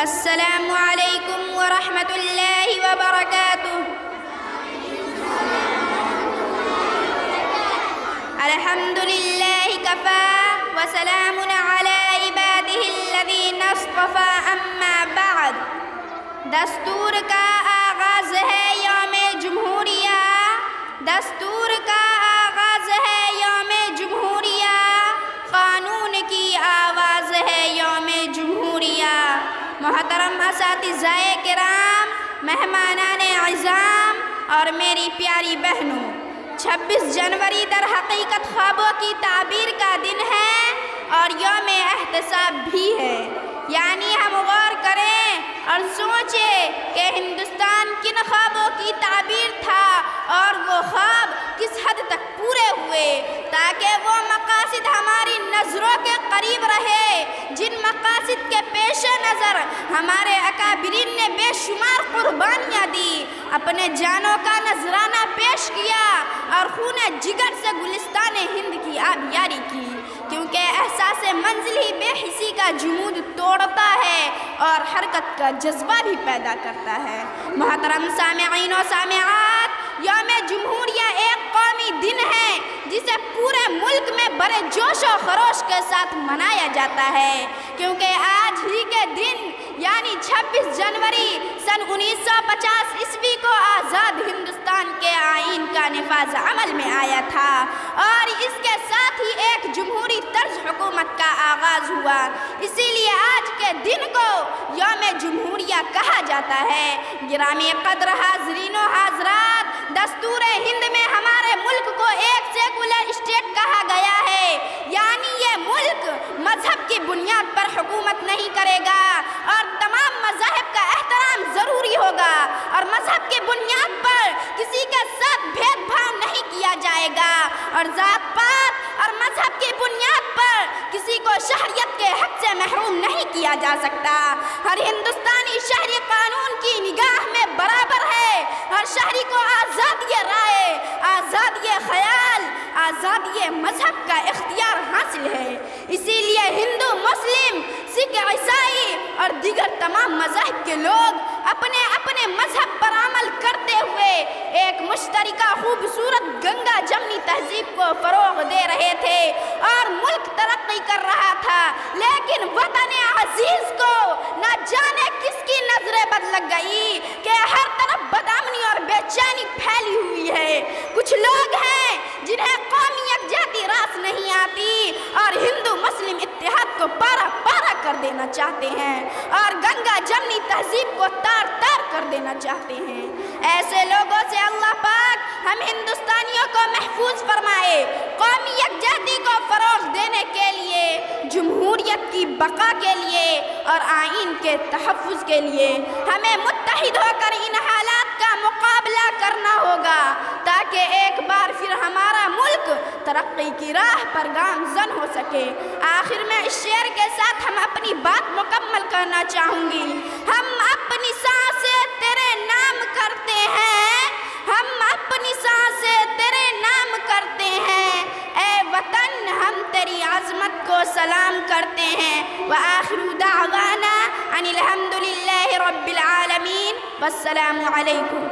السلام علیکم ورحمۃ اللہ وبرکاتہ۔ الحمد للہ کفی وسلام علی عبادہ الذین اصطفی، اما بعد۔ دستور کا آغاز ہے یوم جمہوریہ، دستور کا آغاز ہے یوم جمہوریہ، قانون کی آواز ہے یوم جمہوریہ۔ محترم اساتذہ کرام، مہمانان اعظام اور میری پیاری بہنوں، 26 جنوری در حقیقت خوابوں کی تعبیر کا دن ہے اور یوم احتساب بھی ہے۔ یعنی ہم غور کریں اور سوچیں کہ ہندوستان کن خوابوں کی تعبیر تھا اور وہ خواب کس حد تک پورے ہوئے، تاکہ وہ مقاصد ہماری نظروں کے قریب رہے جن مقاصد کے پیش نظر ہمارے اکابرین نے بے شمار قربانیاں دی، اپنے جانوں کا نذرانہ پیش کیا اور خون جگر سے گلستان ہند کی آبیاری کی، کیونکہ احساس منزل ہی بے حسی کا جمود توڑتا ہے اور حرکت کا جذبہ بھی پیدا کرتا ہے۔ محترم سامعین و سامعات، یوم جمہوریہ ایک قومی دن ہے جسے پورے ملک میں بڑے جوش و خروش کے ساتھ منایا جاتا ہے، کیونکہ آج ہی کے دن یعنی 26 جنوری سن 1950 عیسوی کو آزاد ہندوستان کے آئین کا نفاذ عمل میں آیا تھا اور اس کے ساتھ ہی ایک جمہوری طرز حکومت کا آغاز ہوا۔ اسی لیے آج کے دن کو یوم جمہوریہ کہا جاتا ہے۔ گرامی قدر حاضرین و حاضرات، دستور ہند میں ہمارے ملک کو ایک سیکولر اسٹیٹ کہا گیا ہے، یعنی یہ ملک مذہب کی بنیاد پر حکومت نہیں کرے گا اور تمام مذاہب کا احترام ضروری ہوگا اور مذہب کی بنیاد پر کسی کے ساتھ بھید بھاؤ نہیں کیا جائے گا اور ذات پات اور مذہب کی بنیاد پر کسی کو شہریت کے حق سے محروم نہیں کیا جا سکتا۔ ہر ہندوستانی شہری قانون کی نگاہ میں برابر ہے، ہر شہری کو آزادی رائے، آزادی خیال، آزادی مذہب کا اختیار حاصل ہے۔ اسی لیے ہندو، مسلم، سکھ، عیسائی اور دیگر تمام مذاہب کے لوگ اپنے اپنے مذہب پر عمل کرتے ہوئے ایک مشترکہ خوبصورت گنگا جمنی تہذیب کو فروغ دے رہے تھے اور ملک ترقی کر رہا تھا، لیکن وطن عزیز کو نہ جانے کس کی نظر بد لگ گئی کہ ہر طرف بدامنی اور بے چینی پھیلی ہوئی ہے۔ کچھ لوگ ہیں جنہیں قومی یکجہتی راس نہیں آتی اور ہندو مسلم اتحاد کو پارا پارا کر دینا چاہتے ہیں اور گنگا جمنی تہذیب کو تار تار کر دینا چاہتے ہیں۔ ایسے لوگوں سے اللہ پاک ہم ہندوستانیوں کو محفوظ فرمائے۔ قومی یکجہتی کو فروغ دینے کے لیے، جمہوریت کی بقا کے لیے اور آئین کے تحفظ کے لیے ہمیں متحد ہو کر ان حالات کا مقابلہ کرنا ہوگا، تاکہ ایک بار پھر ہمارا ملک ترقی کی راہ پر گامزن ہو سکے۔ آخر میں اس شعر کے ساتھ ہم اپنی بات مکمل کرنا چاہوں گی۔ ہم اپنی سانسیں تیرے نام کرتے ہیں، ہم اپنی سانسیں تیرے نام کرتے ہیں، اے وطن ہم تیری عظمت کو سلام کرتے ہیں۔ وآخر دعوانا ان الحمد للہ رب العالمین، والسلام علیکم۔